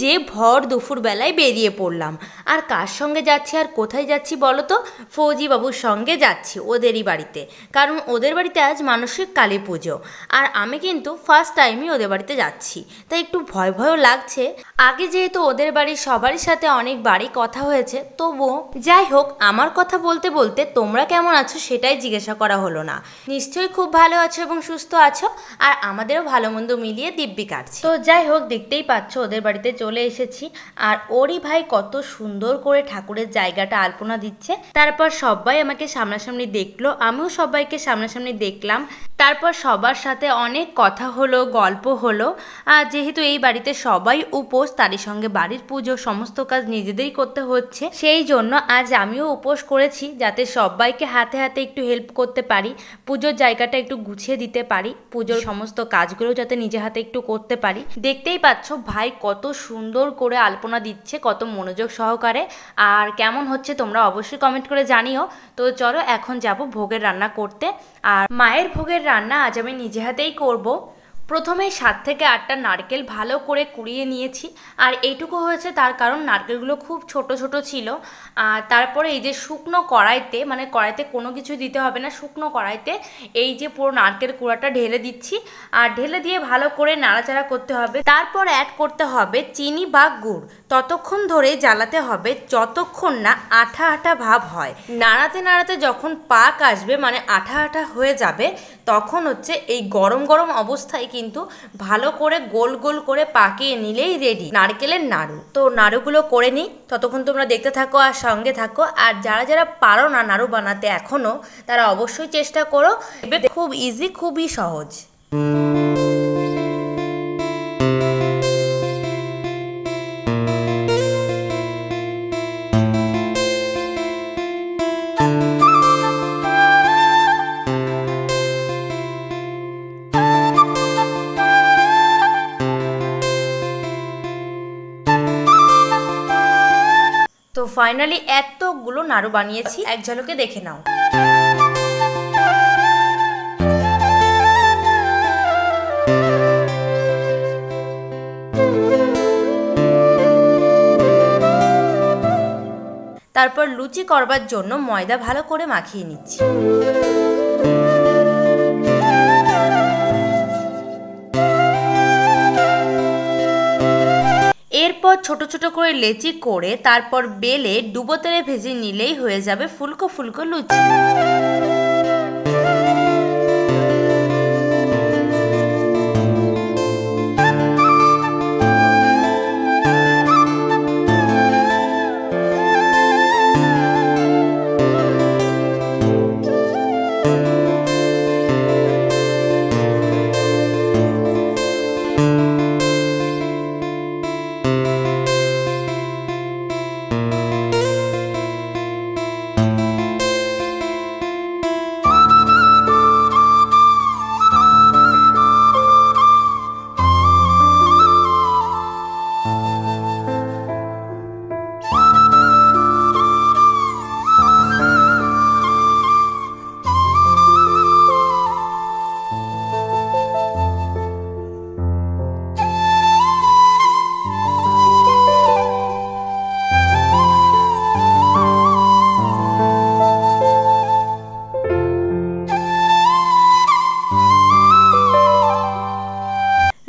যে ভর দুপুর বেলায় বেরিয়ে পড়লাম। আর কার সঙ্গে যাচ্ছি আর কোথায় যাচ্ছি বলো তো? ফৌজি বাবুর সঙ্গে যাচ্ছি ওদেরই বাড়িতে, কারণ ওদের বাড়িতে আজ মানসিক কালী পুজো। আর আমি কিন্তু ফার্স্ট টাইমই ওদের বাড়িতে যাচ্ছি, তাই একটু ভয় ভয়ও লাগছে। আগে যেহেতু ওদের বাড়ির সবারই সাথে অনেকবারই কথা হয়েছে, তবুও যাই হোক, আমার কথা বলতে বলতে তোমরা কেমন আছো সেটাই জিজ্ঞাসা করা হলো না। নিশ্চয়ই খুব ভালো আছো এবং সুস্থ আছো, আর আমাদেরও ভালো মন্দ মিলিয়ে দিব্যি কাটছে। তো যাই হোক, দেখতেই পাচ্ছ ওদের বাড়িতে চলে এসেছি। আর ওরই ভাই কত সুন্দর করে ঠাকুরের জায়গাটা আলপনা দিচ্ছে। তারপর সবাই আমাকে সামনাসামনি দেখলো, আমিও সবাইকে সামনাসামনি দেখলাম। তারপর সবার সাথে অনেক কথা হলো, গল্প হলো। আর যেহেতু এই বাড়িতে সবাই উপোস, তারই সঙ্গে বাড়ির পুজো সমস্ত কাজ নিজেদেরই করতে হচ্ছে, সেই জন্য আজ আমিও উপোস করেছি, যাতে সবাইকে হাতে হাতে একটু হেল্প করতে পারি, পুজোর জায়গাটা একটু গুছিয়ে দিতে পারি, পুজোর সমস্ত কাজগুলো যাতে নিজে হাতে একটু করতে পারি। দেখতেই পাচ্ছ ভাই কত সুন্দর করে আলপনা দিচ্ছে, কত মনোযোগ সহকারে। আর কেমন হচ্ছে তোমরা অবশ্যই কমেন্ট করে জানিও। তো চলো এখন যাব ভোগের রান্না করতে। আর মায়ের ভোগের রান্না আজ আমি নিজে হাতেই করব। প্রথমে 7 থেকে 8টা নারকেল ভালো করে কুড়িয়ে নিয়েছি। আর এইটুকু হয়েছে তার কারণ নারকেলগুলো খুব ছোট ছোট ছিল। আর তারপরে এই যে শুকনো কড়াইতে, মানে কড়াইতে কোনো কিছু দিতে হবে না, শুকনো কড়াইতে এই যে পুরো নারকেল কুড়াটা ঢেলে দিচ্ছি। আর ঢেলে দিয়ে ভালো করে নাড়াচাড়া করতে হবে। তারপর অ্যাড করতে হবে চিনি বা গুড়। ততক্ষণ ধরে জ্বালাতে হবে যতক্ষণ না আঠা আঠা ভাব হয়। নাড়াতে নাড়াতে যখন পাক আসবে, মানে আঠা আঠা হয়ে যাবে, তখন হচ্ছে এই গরম গরম অবস্থায় কিন্তু ভালো করে গোল গোল করে পাকিয়ে নিলেই রেডি নারকেলের নাড়ু। তো নাড়ুগুলো করে নিই, ততক্ষণ তোমরা দেখতে থাকো আর সঙ্গে থাকো। আর যারা যারা পারো না নাড়ু বানাতে এখনো, তারা অবশ্যই চেষ্টা করো, খুব ইজি, খুবই সহজ। তো ফাইনালি এতগুলো নাড়ু বানিয়েছি, এক ঝলকে দেখে নাও। তারপর লুচি করবার জন্য ময়দা ভালো করে মাখিয়ে নিচ্ছি। এরপর ছোট ছোট করে লেচি করে তারপর বেলে ডুবো তেলে ভেজে নিলেই হয়ে যাবে ফুলকো ফুলকো লুচি।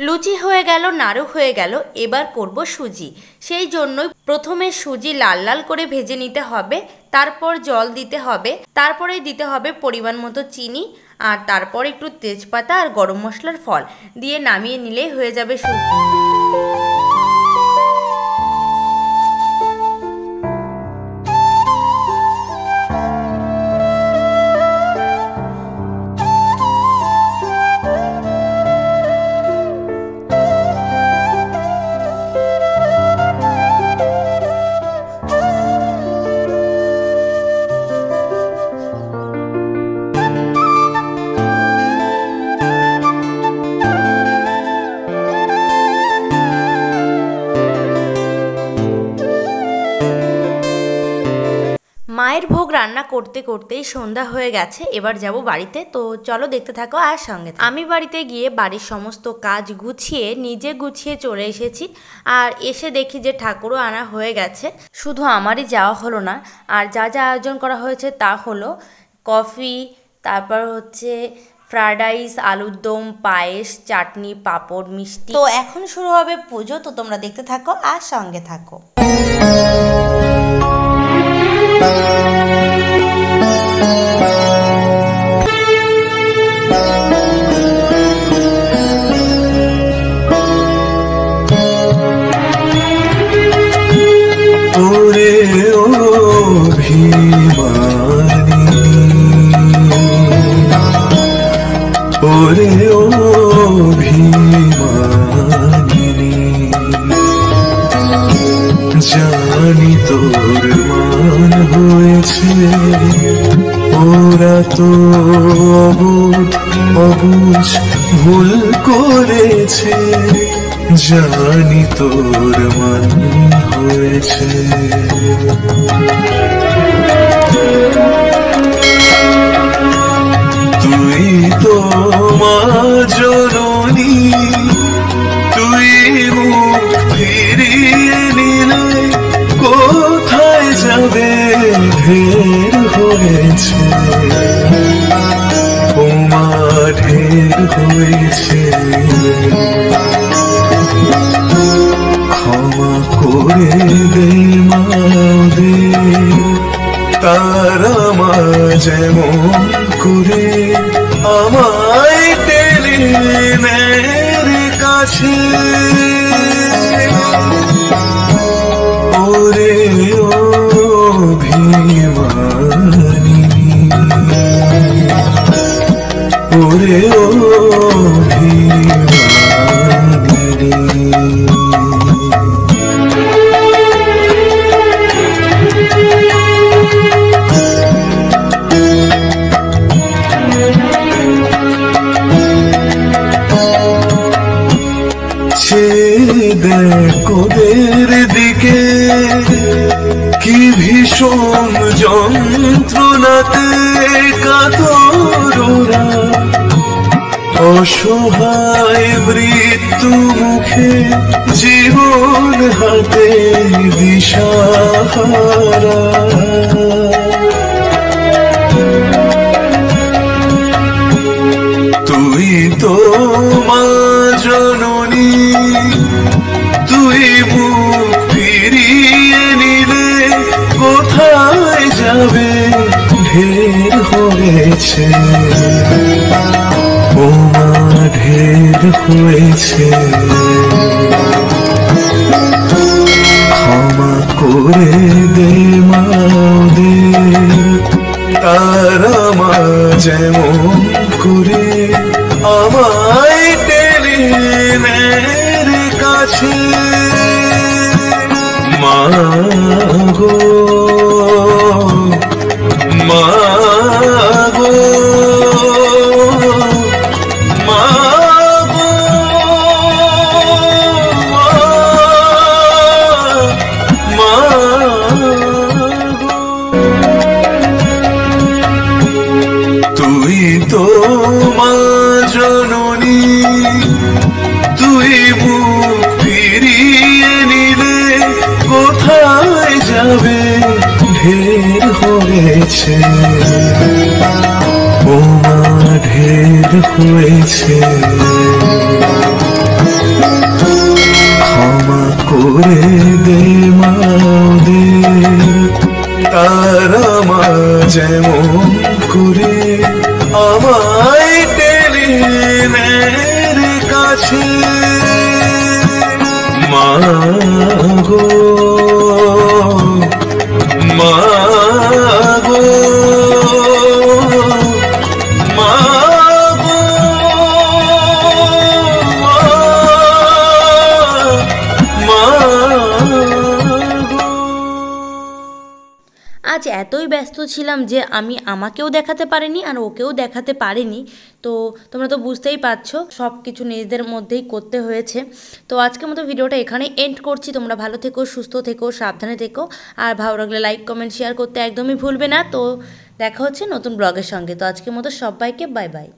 লুচি হয়ে গেল, নাড়ু হয়ে গেল, এবার করব সুজি। সেই জন্যই প্রথমে সুজি লাল লাল করে ভেজে নিতে হবে, তারপর জল দিতে হবে, তারপরে দিতে হবে পরিমাণ মতো চিনি, আর তারপর একটু তেজপাতা আর গরম মশলার ফল দিয়ে নামিয়ে নিলেই হয়ে যাবে সুজি। মায়ের ভোগ রান্না করতে করতেই সন্ধ্যা হয়ে গেছে। এবার যাব বাড়িতে, তো চলো দেখতে থাকো আর সঙ্গে। আমি বাড়িতে গিয়ে বাড়ির সমস্ত কাজ গুছিয়ে নিজে গুছিয়ে চলে এসেছি। আর এসে দেখি যে ঠাকুরও আনা হয়ে গেছে। শুধু আমারই যাওয়া হলো না, আর যা যা আয়োজন করা হয়েছে তা হলো কফি, তারপর হচ্ছে ফ্রায়েড রাইস, আলুর দম, পায়েস, চাটনি, পাঁপড়, মিষ্টি। তো এখন শুরু হবে পুজো, তো তোমরা দেখতে থাকো আর সঙ্গে থাকো। ওরে ও ভীমানিনী, জানি তোর মান হয়েছে, ওরা তো অবুঝ ভুল করেছে, জানি তোর মান হয়েছে। তুই তো মা জননী, তুই মুখ ফিরিয়ে নিলে কোথায় যাবে, ঢের হয়েছে ও মা, ঢের হয়েছে। ক্ষমা করে দে মা দে, তারা মা যেমন করে আমায় টেনে নেয় কাছে। ওরে ও ভীমানিনী, ওরে ও ভীমানিনী। কোদের দিকে কি ভীষণ যন্ত্রণাতে কাতরা, অসহায় মৃত্যু মুখে জীবন হাতে দিশাহারা। তুই তো মা জননী, তুই মুখ ফিরিয়ে নিলে কোথায় যাবে, ঢের হয়েছে ও মা, ঢের হয়েছে। ক্ষমা করে দে মা দে, তারা মা যেমন করে আমায় টেনে নেয় কাছে। মা গো মা গো মা গো মা গো। তুই তো মা জননী, তুই মুখ ফিরিয়ে নিলে কোথায় যাবে, ঢের হয়েছে ও মা, ঢের হয়েছে। ক্ষমা করে দে মা দে, তারা মা যেমন করে আমায় টেনে নেয় কাছে। মা গো মা গো মা গো মা গো। আজ এতই ব্যস্ত ছিলাম যে আমি আমাকেও দেখাতে পারিনি আর ওকেও দেখাতে পারিনি। তো তোমরা তো বুঝতেই পারছো, সব কিছু নিজেদের মধ্যেই করতে হয়েছে। তো আজকের মতো ভিডিওটা এখানেই এন্ড করছি। তোমরা ভালো থেকো, সুস্থ থেকো, সাবধানে থেকো, আর ভালো লাগলে লাইক কমেন্ট শেয়ার করতে একদমই ভুলবে না। তো দেখা হচ্ছে নতুন ব্লগের সঙ্গে। তো আজকের মতো সবাইকে বাই বাই।